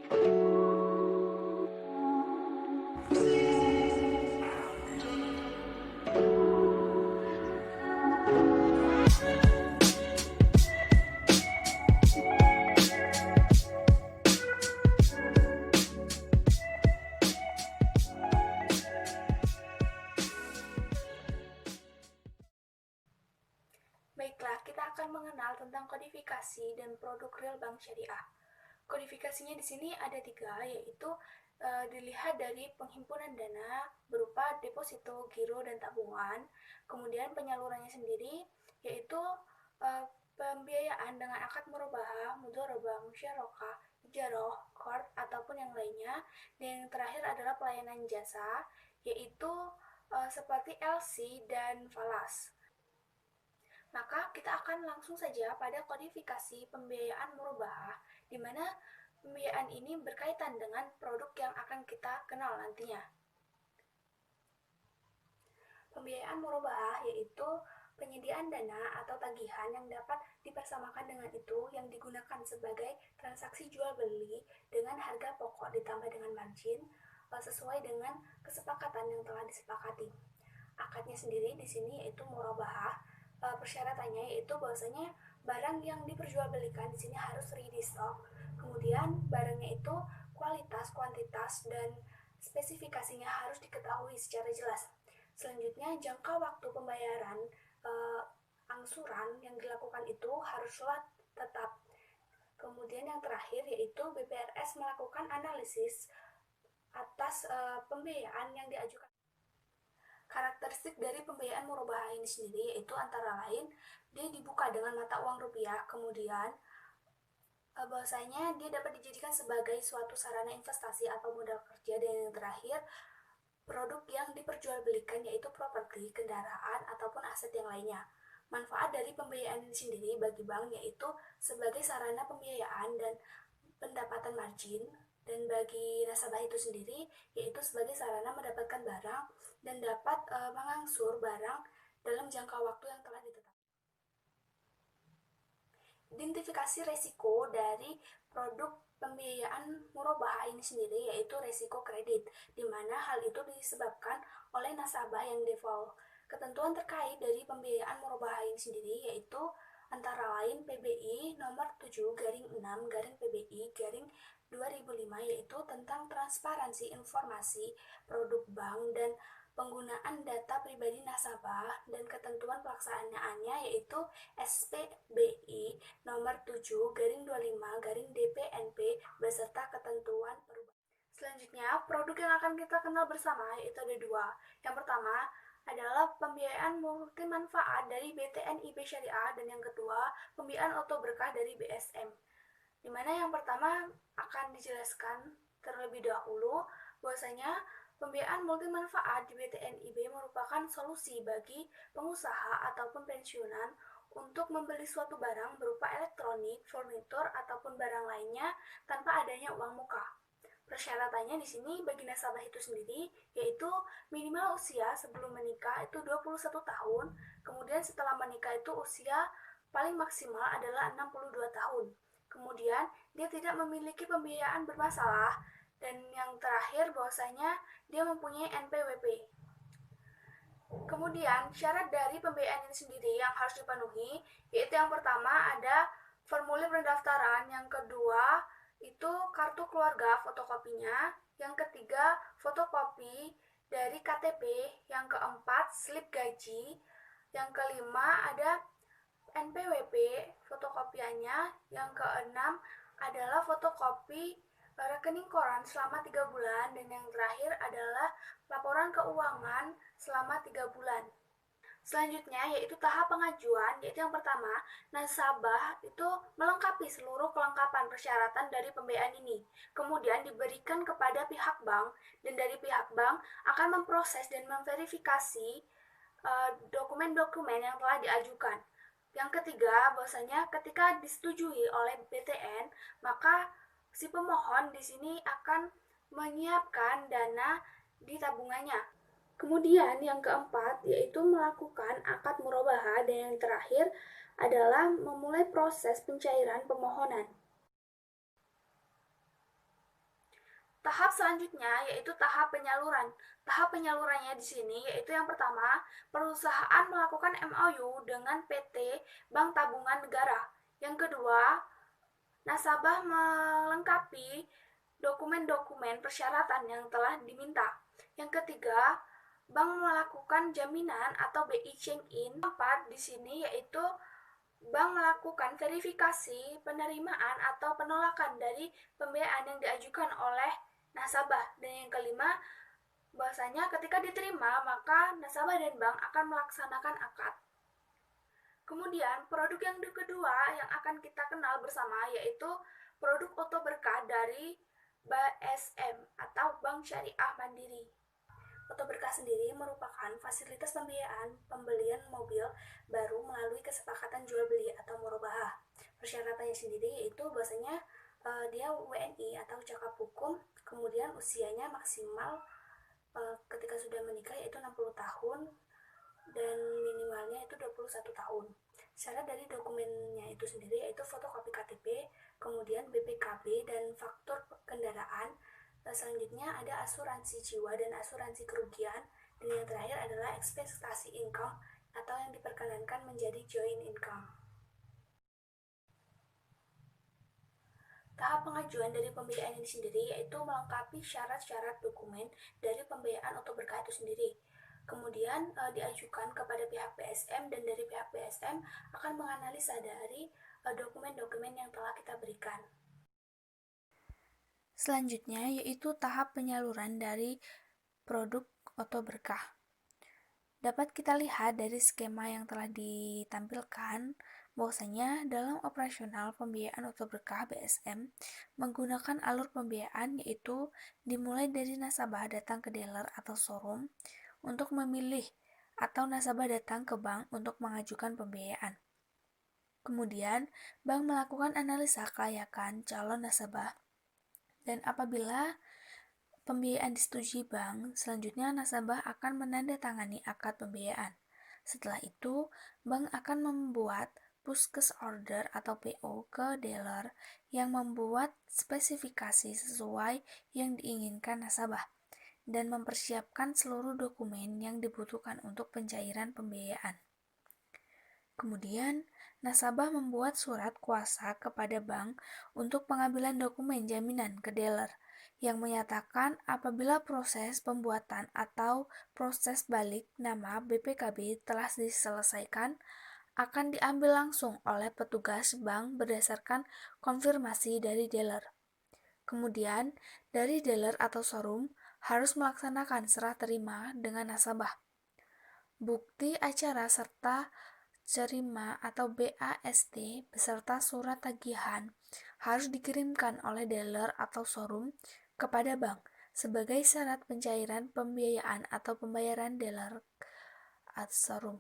Baiklah, kita akan mengenal tentang kodifikasi dan produk real bank syariah. Kodifikasinya di sini ada 3, yaitu dilihat dari penghimpunan dana berupa deposito, giro, dan tabungan. Kemudian penyalurannya sendiri yaitu pembiayaan dengan akad murabahah, mudharabah, musyarakah, ijarah, qard, ataupun yang lainnya. Dan yang terakhir adalah pelayanan jasa, yaitu seperti LC dan falas. Maka kita akan langsung saja pada kodifikasi pembiayaan murabahah, di mana pembiayaan ini berkaitan dengan produk yang akan kita kenal nantinya. Pembiayaan murabahah yaitu penyediaan dana atau tagihan yang dapat dipersamakan dengan itu yang digunakan sebagai transaksi jual beli dengan harga pokok ditambah dengan margin sesuai dengan kesepakatan yang telah disepakati. Akadnya sendiri di sini yaitu murabahah. Persyaratannya yaitu bahwasanya barang yang diperjualbelikan di sini harus ready stock. Kemudian barangnya itu kualitas, kuantitas, dan spesifikasinya harus diketahui secara jelas. Selanjutnya jangka waktu pembayaran angsuran yang dilakukan itu haruslah tetap. Kemudian yang terakhir yaitu BPRS melakukan analisis atas pembiayaan yang diajukan. Karakteristik dari pembiayaan murabahah ini sendiri yaitu antara lain dia dibuka dengan mata uang rupiah, kemudian bahwasanya dia dapat dijadikan sebagai suatu sarana investasi atau modal kerja, dan yang terakhir produk yang diperjualbelikan yaitu properti, kendaraan, ataupun aset yang lainnya. Manfaat dari pembiayaan ini sendiri bagi bank yaitu sebagai sarana pembiayaan dan pendapatan margin, dan bagi nasabah itu sendiri yaitu sebagai sarana mendapatkan barang dan dapat mengangsur barang dalam jangka waktu yang telah ditetapkan. Identifikasi resiko dari produk pembiayaan murabahah ini sendiri yaitu resiko kredit, di mana hal itu disebabkan oleh nasabah yang default. Ketentuan terkait dari pembiayaan murabahah ini sendiri yaitu antara lain PBI nomor 7/6/PBI/2005 yaitu tentang transparansi informasi produk bank dan penggunaan data pribadi nasabah, dan ketentuan pelaksanaannya yaitu SPBI nomor 7/25/DPNP beserta ketentuan perubahan. Selanjutnya, produk yang akan kita kenal bersama yaitu ada 2. Yang pertama adalah pembiayaan multi manfaat dari BTNIB Syariah, dan yang kedua pembiayaan auto berkah dari BSM. Di mana yang pertama akan dijelaskan terlebih dahulu bahwasanya pembiayaan multi manfaat di BTNIB merupakan solusi bagi pengusaha ataupun pensiunan untuk membeli suatu barang berupa elektronik, furnitur, ataupun barang lainnya tanpa adanya uang muka. Persyaratannya di sini bagi nasabah itu sendiri yaitu minimal usia sebelum menikah itu 21 tahun, kemudian setelah menikah itu usia paling maksimal adalah 62 tahun. Kemudian dia tidak memiliki pembiayaan bermasalah, dan yang terakhir bahwasanya dia mempunyai NPWP. Kemudian syarat dari pembiayaan ini sendiri yang harus dipenuhi yaitu yang pertama ada formulir pendaftaran, yang kedua itu kartu keluarga fotokopinya, yang ketiga fotokopi dari KTP, yang keempat slip gaji, yang kelima ada NPWP fotokopiannya, yang keenam adalah fotokopi rekening koran selama 3 bulan, dan yang terakhir adalah laporan keuangan selama 3 bulan. Selanjutnya yaitu tahap pengajuan, yaitu yang pertama nasabah itu melengkapi seluruh kelengkapan persyaratan dari pembiayaan ini, kemudian diberikan kepada pihak bank, dan dari pihak bank akan memproses dan memverifikasi dokumen-dokumen yang telah diajukan. Yang ketiga, bahwasanya ketika disetujui oleh BTN, maka si pemohon di sini akan menyiapkan dana di tabungannya. Kemudian yang keempat yaitu melakukan akad murabahah, dan yang terakhir adalah memulai proses pencairan pemohonan. Tahap selanjutnya yaitu tahap penyaluran. Tahap penyalurannya di sini yaitu yang pertama, perusahaan melakukan MOU dengan PT Bank Tabungan Negara. Yang kedua, nasabah melengkapi dokumen-dokumen persyaratan yang telah diminta. Yang ketiga, bank melakukan jaminan atau BI check-in. Keempat di sini yaitu bank melakukan verifikasi penerimaan atau penolakan dari pembiayaan yang diajukan oleh nasabah. Dan yang kelima, bahwasanya ketika diterima, maka nasabah dan bank akan melaksanakan akad. Kemudian, produk yang kedua yang akan kita kenal bersama yaitu produk Oto Berkah dari BSM atau Bank Syariah Mandiri. Oto Berkah sendiri merupakan fasilitas pembiayaan pembelian mobil baru melalui kesepakatan jual beli atau murabahah. Persyaratannya sendiri yaitu bahwasanya dia WNI atau cakap hukum, kemudian usianya maksimal ketika sudah menikah yaitu 60 tahun dan minimalnya itu 21 tahun. Syarat dari dokumennya itu sendiri yaitu fotokopi KTP, kemudian BPKB dan faktur kendaraan. Selanjutnya ada asuransi jiwa dan asuransi kerugian, dan yang terakhir adalah ekspektasi income atau yang diperkenankan menjadi joint income. Tahap pengajuan dari pembiayaan ini sendiri yaitu melengkapi syarat-syarat dokumen dari pembiayaan Oto Berkah itu sendiri. Kemudian diajukan kepada pihak BSM dan dari pihak BSM akan menganalisa dari dokumen-dokumen yang telah kita berikan. Selanjutnya yaitu tahap penyaluran dari produk Oto Berkah. Dapat kita lihat dari skema yang telah ditampilkan bahwasanya dalam operasional pembiayaan Oto Berkah BSM menggunakan alur pembiayaan yaitu dimulai dari nasabah datang ke dealer atau showroom untuk memilih atau nasabah datang ke bank untuk mengajukan pembiayaan. Kemudian, bank melakukan analisa kelayakan calon nasabah dan apabila pembiayaan disetujui bank, selanjutnya nasabah akan menandatangani akad pembiayaan. Setelah itu, bank akan membuat purchase order atau PO ke dealer yang membuat spesifikasi sesuai yang diinginkan nasabah dan mempersiapkan seluruh dokumen yang dibutuhkan untuk pencairan pembiayaan. Kemudian, nasabah membuat surat kuasa kepada bank untuk pengambilan dokumen jaminan ke dealer yang menyatakan apabila proses pembuatan atau proses balik nama BPKB telah diselesaikan, akan diambil langsung oleh petugas bank berdasarkan konfirmasi dari dealer. Kemudian, dari dealer atau showroom harus melaksanakan serah terima dengan nasabah. Bukti acara serta terima atau BAST beserta surat tagihan harus dikirimkan oleh dealer atau showroom kepada bank sebagai syarat pencairan pembiayaan atau pembayaran dealer atau showroom.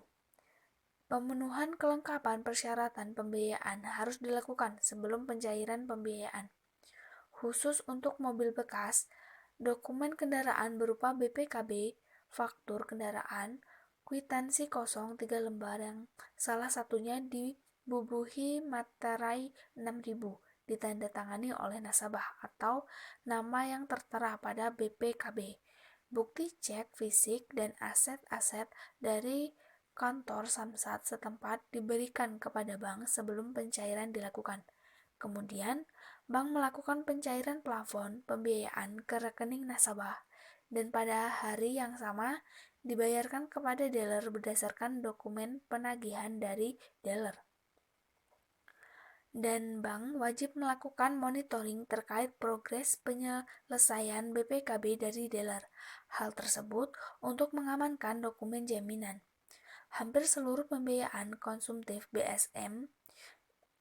Pemenuhan kelengkapan persyaratan pembiayaan harus dilakukan sebelum pencairan pembiayaan. Khusus untuk mobil bekas, dokumen kendaraan berupa BPKB, faktur kendaraan, kwitansi kosong 3 lembar yang salah satunya dibubuhi materai 6.000 ditandatangani oleh nasabah atau nama yang tertera pada BPKB, bukti cek fisik dan aset-aset dari kantor samsat setempat diberikan kepada bank sebelum pencairan dilakukan. Kemudian, bank melakukan pencairan plafon pembiayaan ke rekening nasabah dan pada hari yang sama dibayarkan kepada dealer berdasarkan dokumen penagihan dari dealer. Dan bank wajib melakukan monitoring terkait progres penyelesaian BPKB dari dealer. Hal tersebut untuk mengamankan dokumen jaminan. Hampir seluruh pembiayaan konsumtif BSM,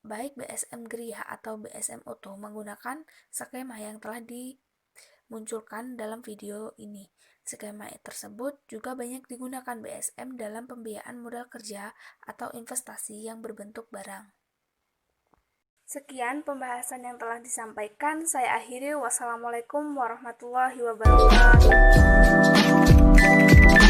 baik BSM Gria atau BSM Oto, menggunakan skema yang telah dimunculkan dalam video ini. Skema tersebut juga banyak digunakan BSM dalam pembiayaan modal kerja atau investasi yang berbentuk barang. Sekian pembahasan yang telah disampaikan. Saya akhiri. Wassalamualaikum warahmatullahi wabarakatuh.